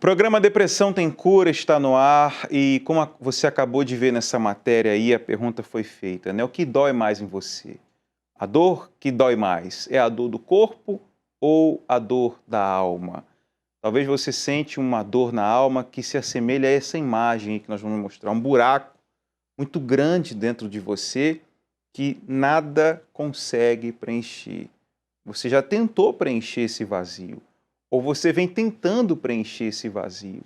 Programa Depressão Tem Cura está no ar e como você acabou de ver nessa matéria aí, a pergunta foi feita, né? O que dói mais em você? A dor que dói mais é a dor do corpo ou a dor da alma? Talvez você sente uma dor na alma que se assemelha a essa imagem aí que nós vamos mostrar, um buraco muito grande dentro de você que nada consegue preencher. Você já tentou preencher esse vazio, ou você vem tentando preencher esse vazio.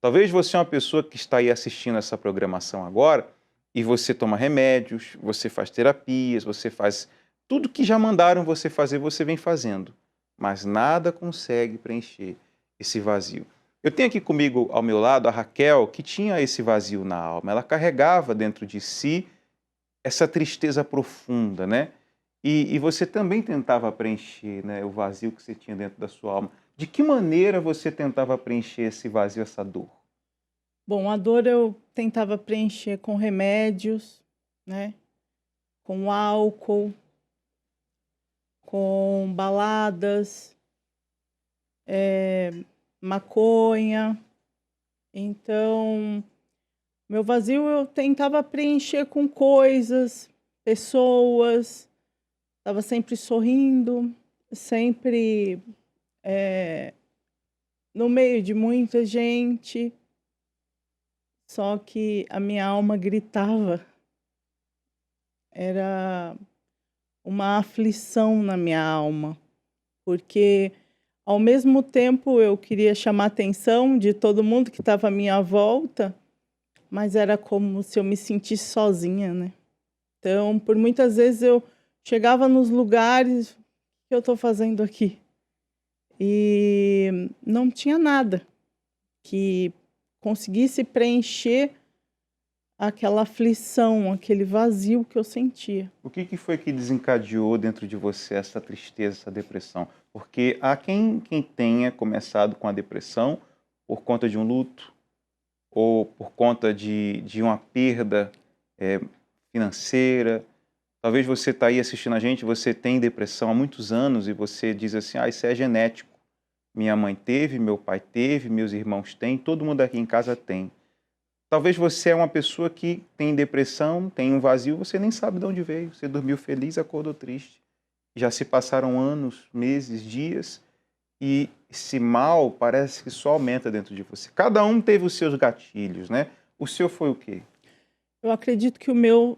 Talvez você é uma pessoa que está aí assistindo essa programação agora e você toma remédios, você faz terapias, você faz tudo que já mandaram você fazer, você vem fazendo, mas nada consegue preencher esse vazio. Eu tenho aqui comigo, ao meu lado, a Raquel, que tinha esse vazio na alma. Ela carregava dentro de si essa tristeza profunda, né? E você também tentava preencher, né, o vazio que você tinha dentro da sua alma. De que maneira você tentava preencher esse vazio, essa dor? Bom, a dor eu tentava preencher com remédios, né? Com álcool, com baladas, maconha. Então, meu vazio eu tentava preencher com coisas, pessoas. Estava sempre sorrindo, sempre no meio de muita gente. Só que a minha alma gritava. Era uma aflição na minha alma, porque ao mesmo tempo eu queria chamar a atenção de todo mundo que estava à minha volta, mas era como se eu me sentisse sozinha, né? Então, por muitas vezes eu chegava nos lugares, o que eu estou fazendo aqui? E não tinha nada que conseguisse preencher aquela aflição, aquele vazio que eu sentia. O que foi que desencadeou dentro de você essa tristeza, essa depressão? Porque há quem tenha começado com a depressão por conta de um luto ou por conta de uma perda financeira. Talvez você está aí assistindo a gente, você tem depressão há muitos anos e você diz assim, isso é genético. Minha mãe teve, meu pai teve, meus irmãos têm, todo mundo aqui em casa tem. Talvez você é uma pessoa que tem depressão, tem um vazio, você nem sabe de onde veio. Você dormiu feliz, acordou triste. Já se passaram anos, meses, dias, e esse mal parece que só aumenta dentro de você. Cada um teve os seus gatilhos, né? O seu foi o quê? Eu acredito que o meu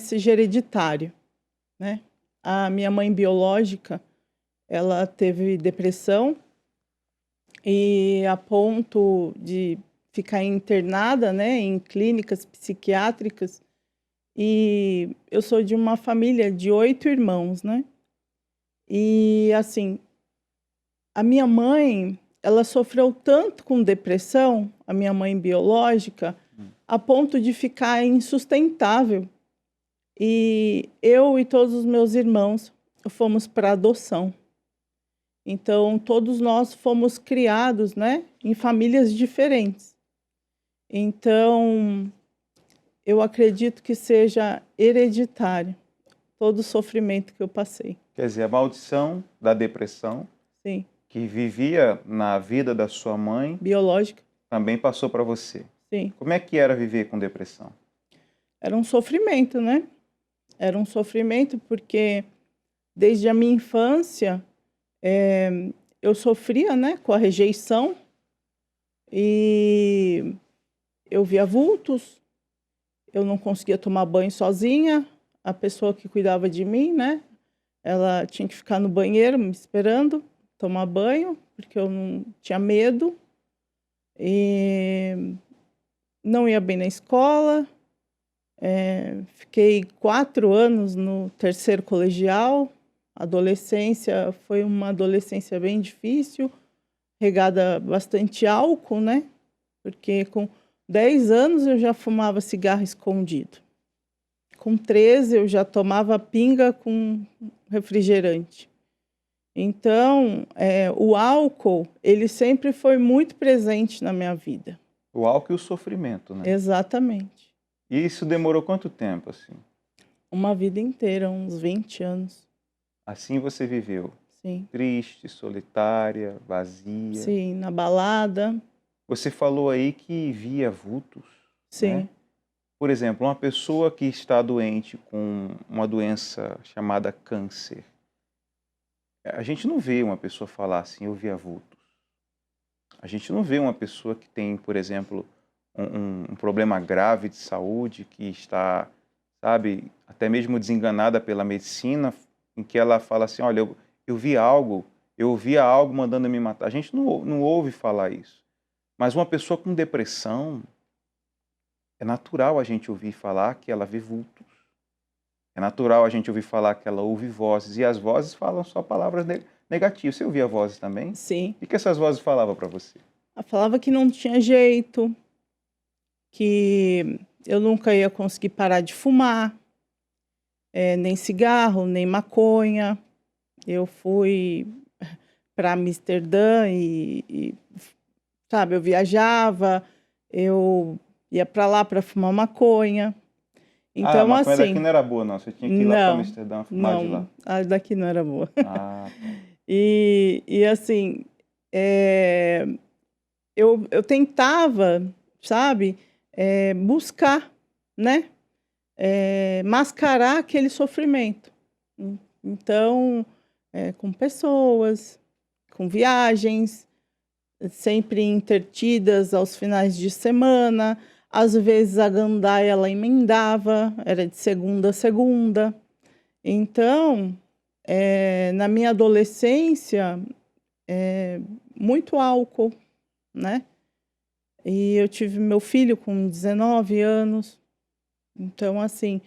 seja hereditário, né? A minha mãe biológica, ela teve depressão e a ponto de ficar internada, né, em clínicas psiquiátricas. E eu sou de uma família de 8 irmãos, né? E assim, a minha mãe, ela sofreu tanto com depressão, a minha mãe biológica, a ponto de ficar insustentável. E eu e todos os meus irmãos fomos para adoção. Então, todos nós fomos criados, né, em famílias diferentes. Então, eu acredito que seja hereditário todo o sofrimento que eu passei. Quer dizer, a maldição da depressão, Sim. que vivia na vida da sua mãe, Biológica. também passou para você. Sim. Como é que era viver com depressão? Era um sofrimento, né? Era um sofrimento porque desde a minha infância eu sofria, né, com a rejeição e eu via vultos, eu não conseguia tomar banho sozinha, a pessoa que cuidava de mim, né, ela tinha que ficar no banheiro me esperando tomar banho, porque eu não tinha medo e não ia bem na escola. Fiquei 4 anos no terceiro colegial. A adolescência foi uma adolescência bem difícil, regada bastante álcool, né? Porque com 10 anos eu já fumava cigarro escondido. Com 13 eu já tomava pinga com refrigerante. Então, o álcool, ele sempre foi muito presente na minha vida. O álcool e o sofrimento, né? Exatamente. E isso demorou quanto tempo, assim? Uma vida inteira, uns 20 anos. Assim você viveu? Sim. Triste, solitária, vazia? Sim, na balada, Você falou aí que via vultos, né? Sim, Por exemplo, uma pessoa que está doente com uma doença chamada câncer, a gente não vê uma pessoa falar assim, eu via vultos. A gente não vê uma pessoa que tem, por exemplo, um problema grave de saúde, que está, sabe, até mesmo desenganada pela medicina, em que ela fala assim, olha, eu vi algo, eu ouvia algo mandando me matar. A gente não ouve falar isso. Mas uma pessoa com depressão, é natural a gente ouvir falar que ela vê vultos. É natural a gente ouvir falar que ela ouve vozes. E as vozes falam só palavras negativas. Você ouvia vozes também? sim. O que essas vozes falavam para você? Ela falava que não tinha jeito, que eu nunca ia conseguir parar de fumar, nem cigarro, nem maconha. Eu fui para Amsterdã sabe, eu viajava, eu ia para lá para fumar maconha. Ah, a Então, maconha daqui assim, não era boa, não. Você tinha que ir lá para não, Amsterdã fumar de lá. não, a daqui não era boa. Ah, tá. E assim, eh, eu tentava, sabe, buscar, né, mascarar aquele sofrimento. Então, com pessoas, com viagens, sempre intertidas aos finais de semana. Às vezes a gandaia ela emendava, era de segunda a segunda. Então, na minha adolescência, muito álcool, né? E eu tive meu filho com 19 anos. Então, assim,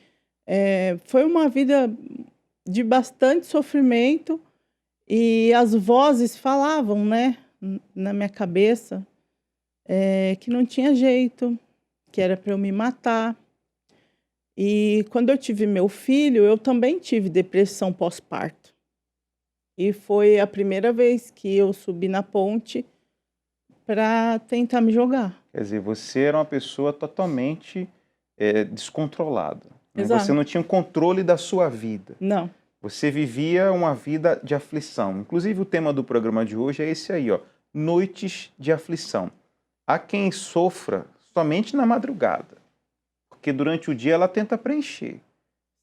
foi uma vida de bastante sofrimento e as vozes falavam, né, na minha cabeça, que não tinha jeito, que era para eu me matar. E quando eu tive meu filho, eu também tive depressão pós-parto. E foi a primeira vez que eu subi na ponte para tentar me jogar. Quer dizer, você era uma pessoa totalmente descontrolada, né? Você Exato. não tinha o controle da sua vida. Não. Você vivia uma vida de aflição. Inclusive, o tema do programa de hoje é esse aí, ó, noites de aflição. Há quem sofra somente na madrugada, porque durante o dia ela tenta preencher.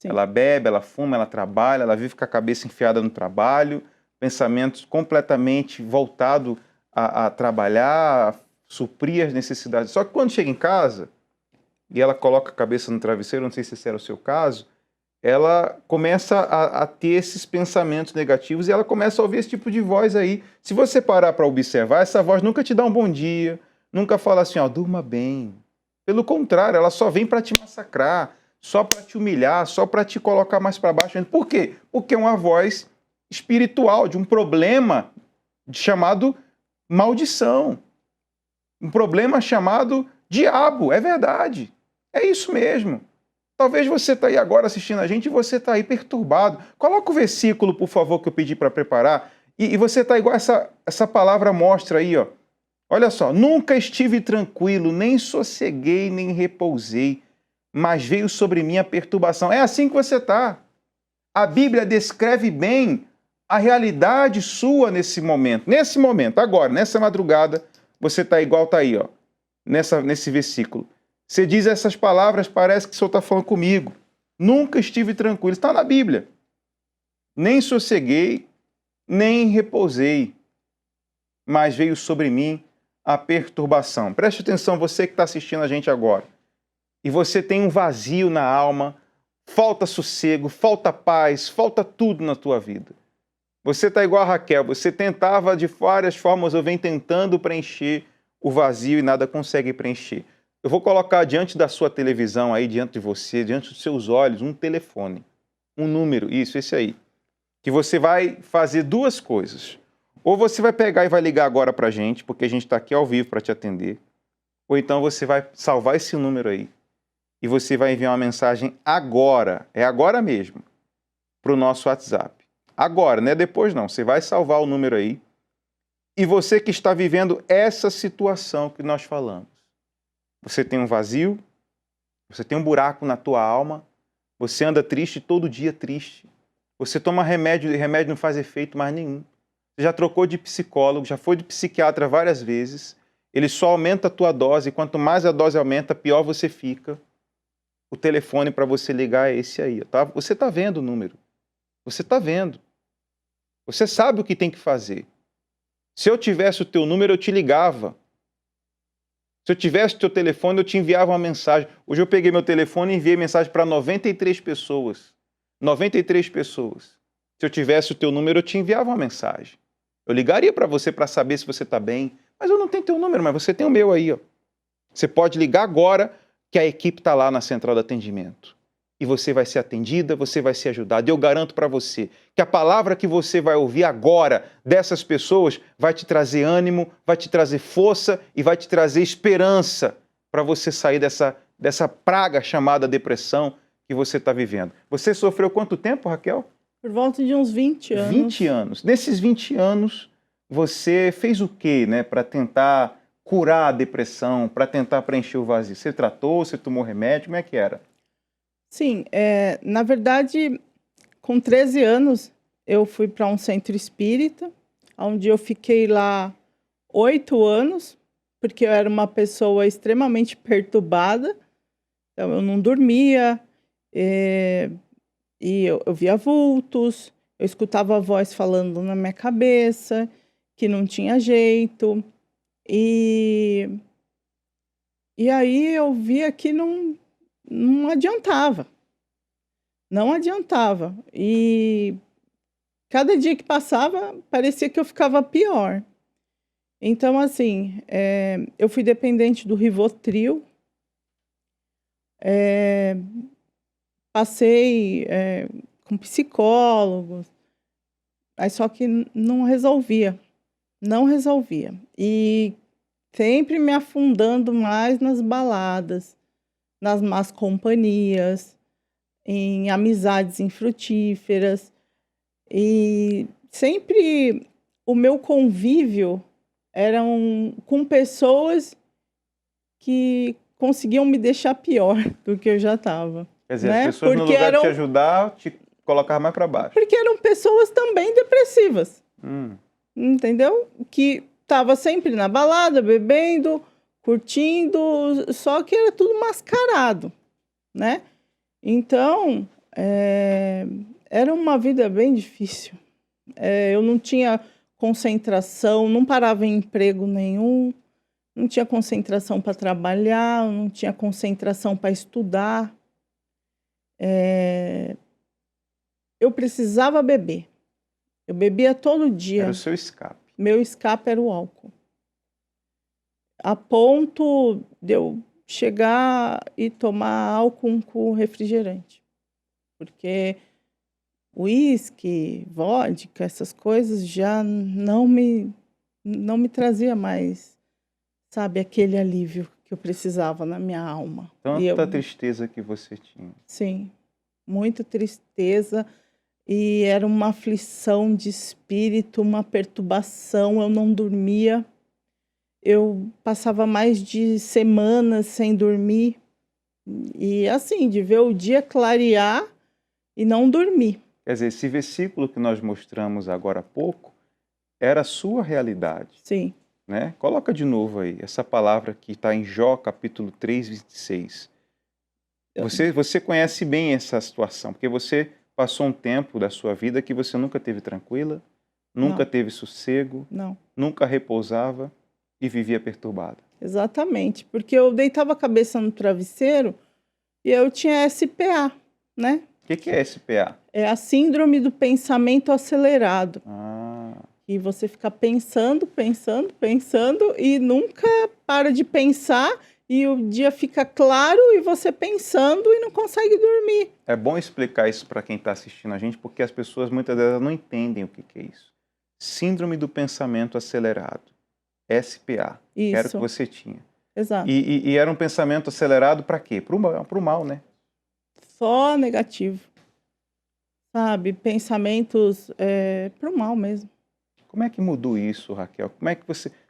Sim. Ela bebe, ela fuma, ela trabalha, ela vive com a cabeça enfiada no trabalho, pensamentos completamente voltados a trabalhar, a suprir as necessidades. Só que quando chega em casa e ela coloca a cabeça no travesseiro, não sei se esse era o seu caso, ela começa a ter esses pensamentos negativos e ela começa a ouvir esse tipo de voz aí. Se você parar para observar, essa voz nunca te dá um bom dia, nunca fala assim, ó, durma bem. Pelo contrário, ela só vem para te massacrar, só para te humilhar, só para te colocar mais para baixo. Por quê? Porque é uma voz espiritual de um problema chamado maldição. Um problema chamado diabo. É verdade. É isso mesmo. Talvez você está aí agora assistindo a gente e você está aí perturbado. Coloca o versículo, por favor, que eu pedi para preparar. E você está igual essa palavra mostra aí, ó. Olha só, nunca estive tranquilo, nem sosseguei, nem repousei, mas veio sobre mim a perturbação. É assim que você está. A Bíblia descreve bem a realidade sua nesse momento. Nesse momento, agora, nessa madrugada, você está igual está aí, ó, nesse versículo. Você diz essas palavras, parece que o Senhor está falando comigo. Nunca estive tranquilo. Está na Bíblia. Nem sosseguei, nem repousei, mas veio sobre mim a perturbação. Preste atenção, você que está assistindo a gente agora. E você tem um vazio na alma, falta sossego, falta paz, falta tudo na tua vida. Você está igual a Raquel, você tentava de várias formas, ou vem tentando preencher o vazio e nada consegue preencher. Eu vou colocar diante da sua televisão aí, diante de você, diante dos seus olhos, um telefone, um número, isso, esse aí. Que você vai fazer duas coisas. Ou você vai pegar e vai ligar agora para a gente, porque a gente está aqui ao vivo para te atender. Ou então você vai salvar esse número aí. E você vai enviar uma mensagem agora, é agora mesmo, para o nosso WhatsApp. Agora, não é depois não. Você vai salvar o número aí. E você que está vivendo essa situação que nós falamos. Você tem um vazio, você tem um buraco na tua alma, você anda triste todo dia triste. Você toma remédio e remédio não faz efeito mais nenhum. Você já trocou de psicólogo, já foi de psiquiatra várias vezes Ele só aumenta a tua dose, e quanto mais a dose aumenta, pior você fica. O telefone para você ligar é esse aí, tá? Você está vendo o número. Você está vendo. Você sabe o que tem que fazer. Se eu tivesse o teu número, eu te ligava. Se eu tivesse o teu telefone, eu te enviava uma mensagem. Hoje eu peguei meu telefone e enviei mensagem para 93 pessoas. 93 pessoas. Se eu tivesse o teu número, eu te enviava uma mensagem. Eu ligaria para você para saber se você está bem. Mas eu não tenho teu número, mas você tem o meu aí, ó. Você pode ligar agora que a equipe está lá na central de atendimento. E você vai ser atendida, você vai ser ajudada. Eu garanto para você que a palavra que você vai ouvir agora dessas pessoas vai te trazer ânimo, vai te trazer força e vai te trazer esperança para você sair dessa praga chamada depressão que você está vivendo. Você sofreu quanto tempo, Raquel? Por volta de uns 20 anos. 20 anos. Nesses 20 anos, você fez o quê, né, para tentar curar a depressão, para tentar preencher o vazio? Você tratou, você tomou remédio, como é que era? Sim, na verdade, com 13 anos, eu fui para um centro espírita, onde eu fiquei lá 8 anos, porque eu era uma pessoa extremamente perturbada, então eu não dormia, e eu via vultos, eu escutava a voz falando na minha cabeça, que não tinha jeito, e aí eu via que não adiantava. Não adiantava. E cada dia que passava, parecia que eu ficava pior. Então, assim, eu fui dependente do Rivotril. Passei com psicólogos, mas só que não resolvia. Não resolvia. E sempre me afundando mais nas baladas, nas más companhias, em amizades infrutíferas. E sempre o meu convívio eram com pessoas que conseguiam me deixar pior do que eu já estava. Quer dizer, né? as pessoas, no Porque lugar de te ajudar, te colocavam mais para baixo. Porque eram pessoas também depressivas. Hum. Entendeu? Que estava sempre na balada, bebendo, curtindo, só que era tudo mascarado, né? Então, era uma vida bem difícil. Eu não tinha concentração, não parava em emprego nenhum, não tinha concentração para trabalhar, não tinha concentração para estudar. Eu precisava beber. Eu bebia todo dia. Era o seu escape. Meu escape era o álcool. A ponto de eu chegar e tomar álcool com refrigerante. Porque uísque, vodka, essas coisas já não me trazia mais, sabe, aquele alívio que eu precisava na minha alma. Tanta tristeza que você tinha. Sim, muita tristeza. E era uma aflição de espírito, uma perturbação, eu não dormia. Eu passava mais de semanas sem dormir. E assim, de ver o dia clarear e não dormir. Quer dizer, esse versículo que nós mostramos agora há pouco era a sua realidade. Sim. Né? Coloca de novo aí, essa palavra que está em Jó, capítulo 3, 26. Você conhece bem essa situação, porque você passou um tempo da sua vida que você nunca teve tranquila, nunca teve sossego, nunca repousava e vivia perturbada. Exatamente, porque eu deitava a cabeça no travesseiro e eu tinha SPA, né? O que é SPA? É a síndrome do pensamento acelerado. Ah. E você fica pensando e nunca para de pensar e o dia fica claro e você pensando e não consegue dormir. É bom explicar isso para quem está assistindo a gente, porque as pessoas muitas vezes não entendem o que é isso. Síndrome do pensamento acelerado. SPA. Isso. Era o que você tinha. Exato. E era um pensamento acelerado para quê? Para o mal, né? Só negativo. Sabe? Pensamentos para o mal mesmo. Como é que mudou isso, Raquel?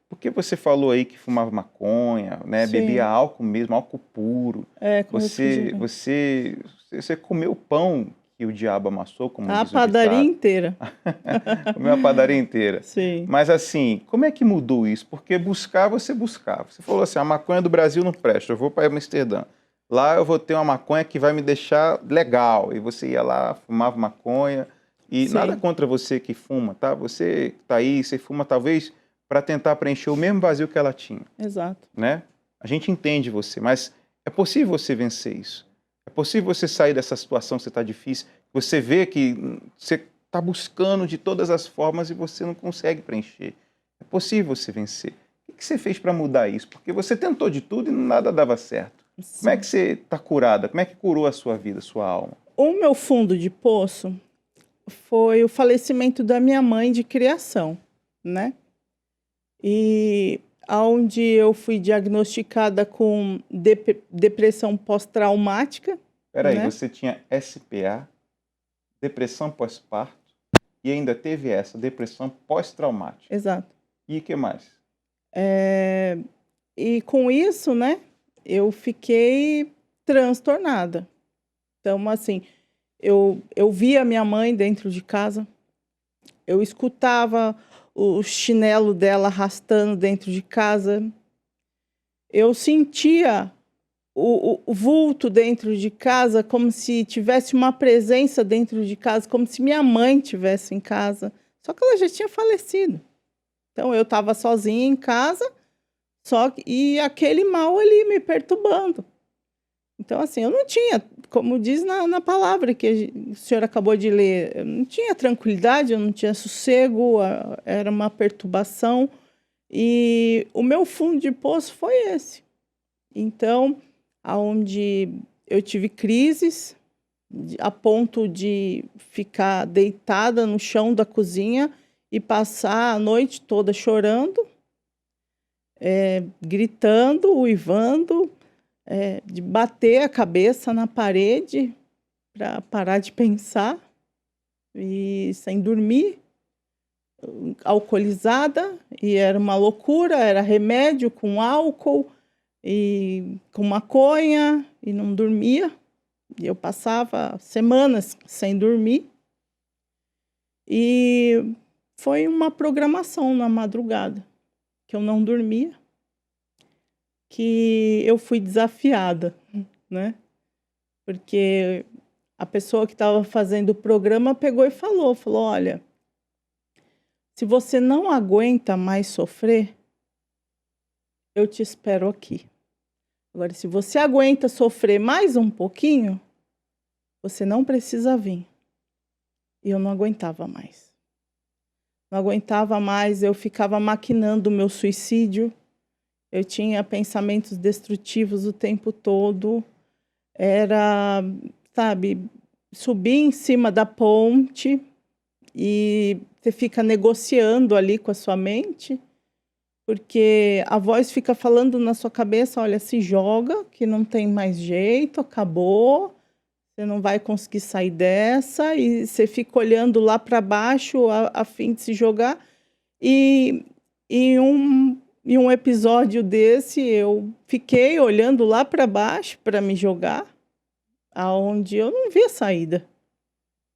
Porque você falou aí que fumava maconha, né? Sim. Bebia álcool mesmo, álcool puro. Com Você comeu pão que o diabo amassou, como A diz o padaria ditado. inteira. Comeu a padaria inteira. Sim. Mas assim, como é que mudou isso? Porque buscar, você buscava. Você falou assim, a maconha do Brasil não presta, eu vou para Amsterdã. Lá eu vou ter uma maconha que vai me deixar legal. E você ia lá, fumava maconha. E nada Sim. contra você que fuma, tá? Você tá aí, você fuma talvez para tentar preencher o mesmo vazio que ela tinha, Exato. né? A gente entende você, mas é possível você vencer isso. É possível você sair dessa situação que você está difícil. Você vê que você está buscando de todas as formas e você não consegue preencher. É possível você vencer. O que você fez para mudar isso? Porque você tentou de tudo e nada dava certo. Como é que você está curada? Como é que curou a sua vida, a sua alma? O meu fundo de poço foi o falecimento da minha mãe de criação, né? E aonde eu fui diagnosticada com depressão pós-traumática, Peraí, né? você tinha SPA, depressão pós-parto e ainda teve essa, depressão pós-traumática. Exato. E o que mais? E com isso, né, eu fiquei transtornada. Então, assim, eu via minha mãe dentro de casa, eu escutava o chinelo dela arrastando dentro de casa, eu sentia o vulto dentro de casa, como se tivesse uma presença dentro de casa, como se minha mãe estivesse em casa. Só que ela já tinha falecido. Então, eu estava sozinha em casa, e aquele mal ali me perturbando. Então, assim, eu não tinha, como diz na palavra que o senhor acabou de ler, eu não tinha tranquilidade, eu não tinha sossego, era uma perturbação. E o meu fundo de poço foi esse. Então, aonde eu tive crises, a ponto de ficar deitada no chão da cozinha e passar a noite toda chorando, gritando, uivando, de bater a cabeça na parede para parar de pensar, e sem dormir, alcoolizada, e era uma loucura, era remédio com álcool e com maconha, e não dormia. E eu passava semanas sem dormir. E foi uma programação na madrugada, que eu não dormia, que eu fui desafiada, né? Porque a pessoa que estava fazendo o programa pegou e falou, olha, se você não aguenta mais sofrer, eu te espero aqui. Agora, se você aguenta sofrer mais um pouquinho, você não precisa vir. E eu não aguentava mais. Não aguentava mais, eu ficava maquinando o meu suicídio. Eu tinha pensamentos destrutivos o tempo todo. Era, sabe, subir em cima da ponte e você fica negociando ali com a sua mente, porque a voz fica falando na sua cabeça, olha, se joga, que não tem mais jeito, acabou, você não vai conseguir sair dessa, e você fica olhando lá para baixo a fim de se jogar. E em um episódio desse, eu fiquei olhando lá para baixo para me jogar, aonde eu não via saída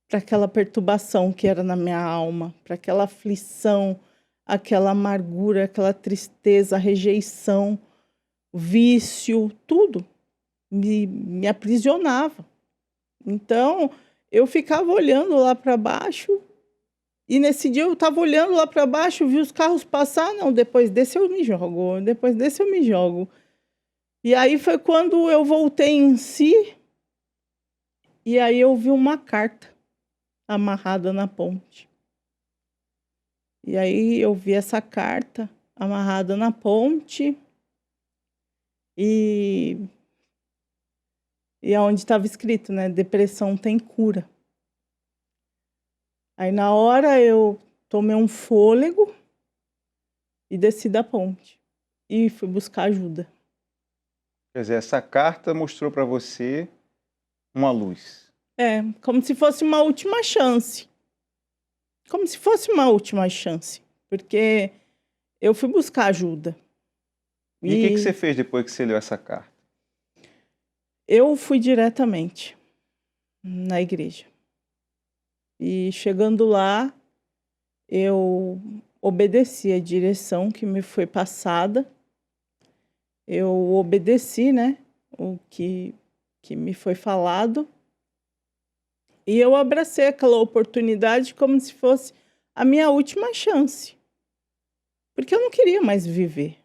para aquela perturbação que era na minha alma, para aquela aflição, aquela amargura, aquela tristeza, rejeição, vício, tudo me aprisionava. Então, eu ficava olhando lá para baixo, e nesse dia eu estava olhando lá para baixo, vi os carros passar, não, depois desse eu me jogo, depois desse eu me jogo. E aí foi quando eu voltei em si, e aí eu vi uma carta amarrada na ponte. E aí eu vi essa carta amarrada na ponte, e aonde estava escrito, né, depressão tem cura. Aí na hora eu tomei um fôlego e desci da ponte e fui buscar ajuda. Quer dizer, essa carta mostrou para você uma luz. Como se fosse uma última chance. Como se fosse uma última chance, porque eu fui buscar ajuda. E o que você fez depois que você leu essa carta? Eu fui diretamente na igreja. E chegando lá, eu obedeci a direção que me foi passada. Eu obedeci, né, o que me foi falado. E eu abracei aquela oportunidade como se fosse a minha última chance. Porque eu não queria mais viver.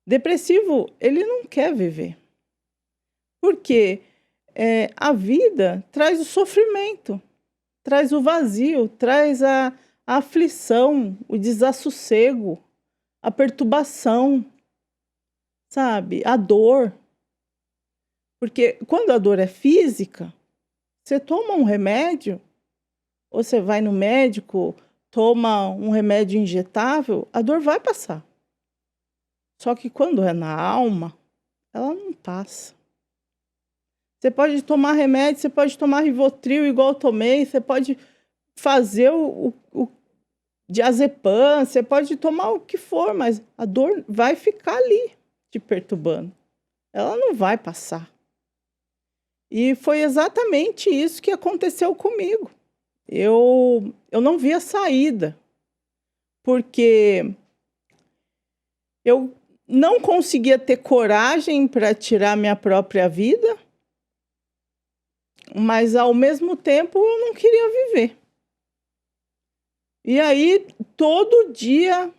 Depressivo, ele não quer viver. Porque a vida traz o sofrimento, traz o vazio, traz a aflição, o desassossego, a perturbação, sabe? A dor. Porque quando a dor é física, você toma um remédio, ou você vai no médico, toma um remédio injetável, a dor vai passar. Só que quando é na alma, ela não passa. Você pode tomar remédio, você pode tomar Rivotril igual eu tomei, você pode fazer o diazepam, você pode tomar o que for, mas a dor vai ficar ali te perturbando. Ela não vai passar. E foi exatamente isso que aconteceu comigo. Eu não vi a saída, porque eu não conseguia ter coragem para tirar minha própria vida, mas ao mesmo tempo eu não queria viver. E aí todo dia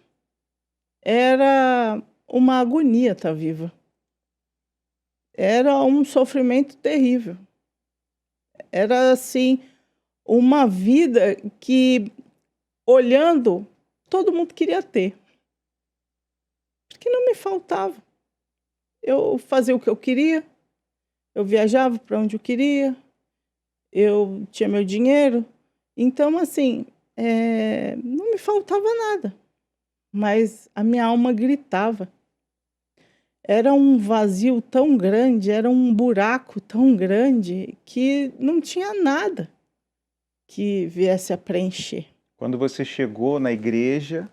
era uma agonia estar viva. Era um sofrimento terrível. Era assim, uma vida que, olhando, todo mundo queria ter. Porque não me faltava. Eu fazia o que eu queria, eu viajava para onde eu queria, eu tinha meu dinheiro. Então, assim, não me faltava nada. Mas a minha alma gritava. Era um vazio tão grande, era um buraco tão grande que não tinha nada que viesse a preencher. Quando você chegou na igreja,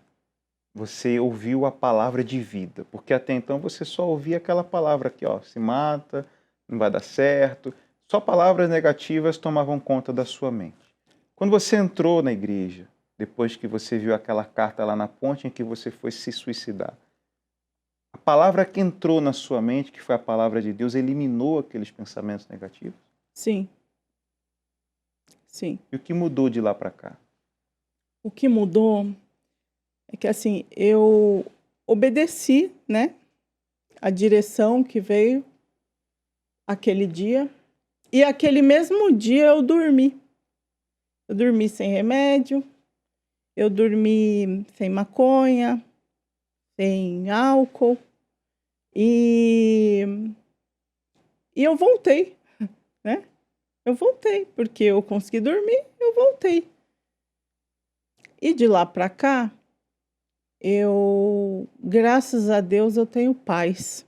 você ouviu a palavra de vida, porque até então você só ouvia aquela palavra aqui, ó, se mata, não vai dar certo. Só palavras negativas tomavam conta da sua mente. Quando você entrou na igreja, depois que você viu aquela carta lá na ponte em que você foi se suicidar, a palavra que entrou na sua mente, que foi a palavra de Deus, eliminou aqueles pensamentos negativos? Sim. Sim. E o que mudou de lá para cá? O que mudou é que, assim, eu obedeci, né, a direção que veio aquele dia. E aquele mesmo dia eu dormi. Eu dormi sem remédio, eu dormi sem maconha, sem álcool. E eu voltei, né? Eu voltei, porque eu consegui dormir, eu voltei. E de lá para cá, graças a Deus, eu tenho paz.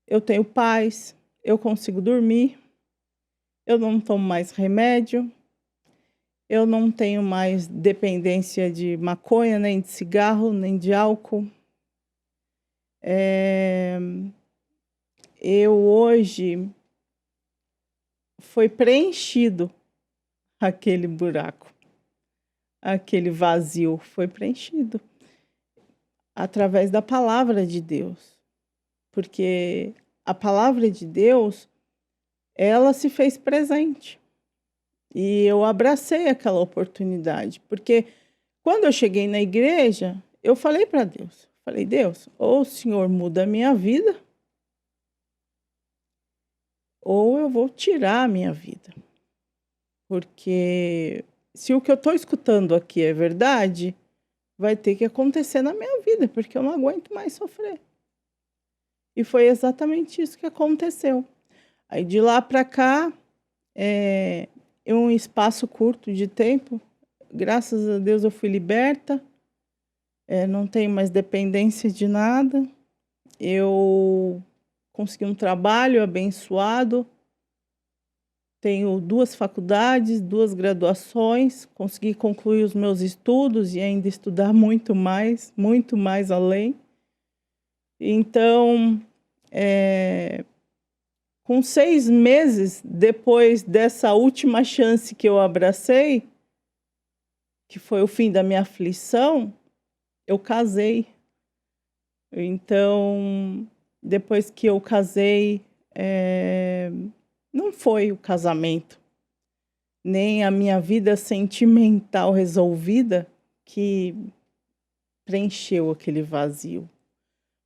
Eu tenho paz, eu consigo dormir, eu não tomo mais remédio, eu não tenho mais dependência de maconha, nem de cigarro, nem de álcool. Eu hoje foi preenchido aquele buraco, aquele vazio foi preenchido através da palavra de Deus. Porque a palavra de Deus, ela se fez presente. E eu abracei aquela oportunidade. Porque quando eu cheguei na igreja, eu falei para Deus. Falei, Deus, ou o Senhor muda a minha vida, ou eu vou tirar a minha vida. Porque se o que eu estou escutando aqui é verdade, vai ter que acontecer na minha vida, porque eu não aguento mais sofrer. E foi exatamente isso que aconteceu. Aí de lá para cá, em um espaço curto de tempo, graças a Deus eu fui liberta, não tenho mais dependência de nada, eu consegui um trabalho abençoado, tenho 2 faculdades, 2 graduações, consegui concluir os meus estudos e ainda estudar muito mais além. Então, Com 6 meses depois dessa última chance que eu abracei, que foi o fim da minha aflição, eu casei. Então, depois que eu casei, não foi o casamento, nem a minha vida sentimental resolvida que preencheu aquele vazio.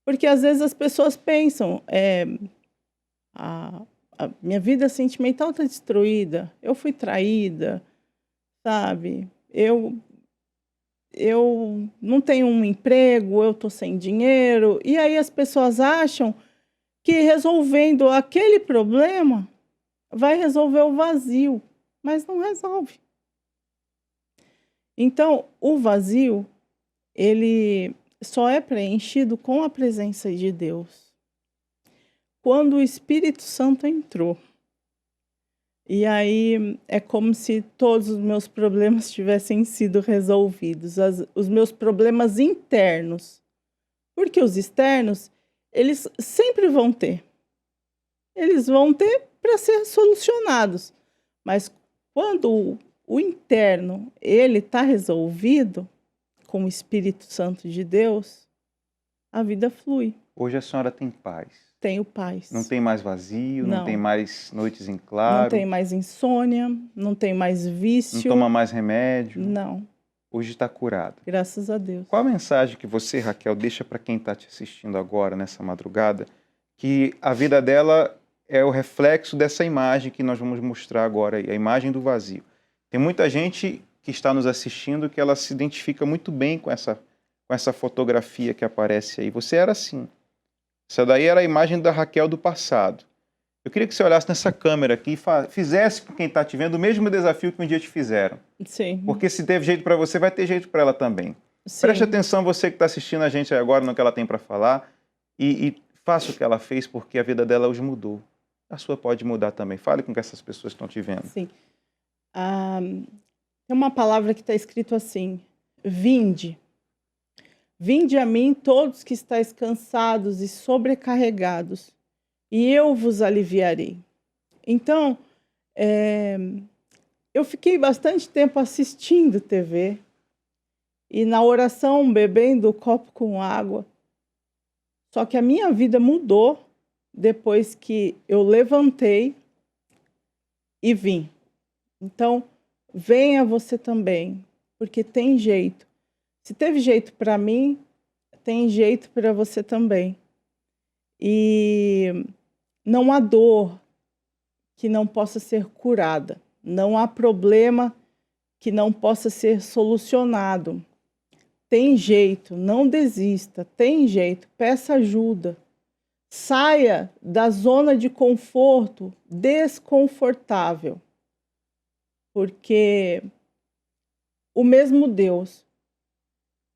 Porque às vezes as pessoas pensam, a minha vida sentimental está destruída, eu fui traída, sabe? Eu não tenho um emprego, eu estou sem dinheiro. E aí as pessoas acham que resolvendo aquele problema vai resolver o vazio, mas não resolve. Então, o vazio, ele só é preenchido com a presença de Deus. Quando o Espírito Santo entrou. E aí é como se todos os meus problemas tivessem sido resolvidos, os meus problemas internos. Porque os externos, eles sempre vão ter. Eles vão ter para ser solucionados. Mas quando o interno, ele está resolvido com o Espírito Santo de Deus, a vida flui. Hoje a senhora tem paz. Tenho paz. Não tem mais vazio, não tem Não. mais noites em Não claro, tem mais insônia, não tem mais não vício. toma mais remédio. Não, Hoje está curado. graças a Deus. Qual a mensagem que você, Raquel, deixa para quem está te assistindo agora, nessa madrugada, que a vida dela é o reflexo dessa imagem que nós vamos mostrar agora aí, a imagem do vazio. Tem muita gente que está nos assistindo que ela se identifica muito bem com essa fotografia que aparece aí. Você era assim. Essa daí era a imagem da Raquel do passado. Eu queria que você olhasse nessa câmera aqui e fizesse com quem está te vendo o mesmo desafio que um dia te fizeram. Sim. Porque se teve jeito para você, vai ter jeito para ela também. Sim. Preste atenção, você que está assistindo a gente agora no que ela tem para falar e faça o que ela fez, porque a vida dela hoje mudou. A sua pode mudar também. Fale com que essas pessoas estão te vendo. Sim. Tem uma palavra que está escrito assim: vinde. Vinde a mim todos que estáis cansados e sobrecarregados, e eu vos aliviarei. Então, eu fiquei bastante tempo assistindo TV e na oração bebendo copo com água. Só que a minha vida mudou depois que eu levantei e vim. Então, venha você também, porque tem jeito. Se teve jeito para mim, tem jeito para você também. E não há dor que não possa ser curada. Não há problema que não possa ser solucionado. Tem jeito, não desista. Tem jeito, peça ajuda. Saia da zona de conforto desconfortável. Porque o mesmo Deus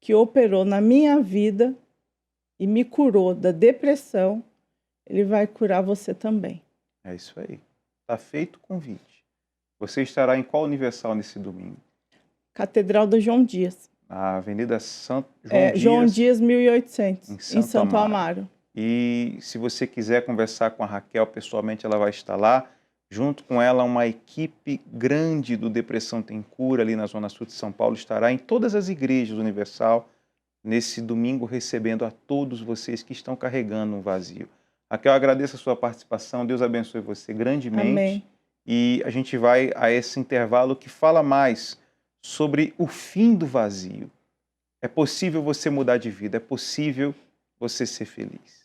que operou na minha vida e me curou da depressão, ele vai curar você também. É isso aí. Está feito o convite. Você estará em qual Universal nesse domingo? Catedral do João Dias. Na Avenida João João Dias, Dias 1800, em em Santo Amaro. E se você quiser conversar com a Raquel pessoalmente, ela vai estar lá. Junto com ela, uma equipe grande do Depressão Tem Cura, ali na Zona Sul de São Paulo, estará em todas as igrejas Universal, nesse domingo, recebendo a todos vocês que estão carregando um vazio. Raquel, agradeço a sua participação, Deus abençoe você grandemente. Amém. E a gente vai a esse intervalo que fala mais sobre o fim do vazio. É possível você mudar de vida, é possível você ser feliz.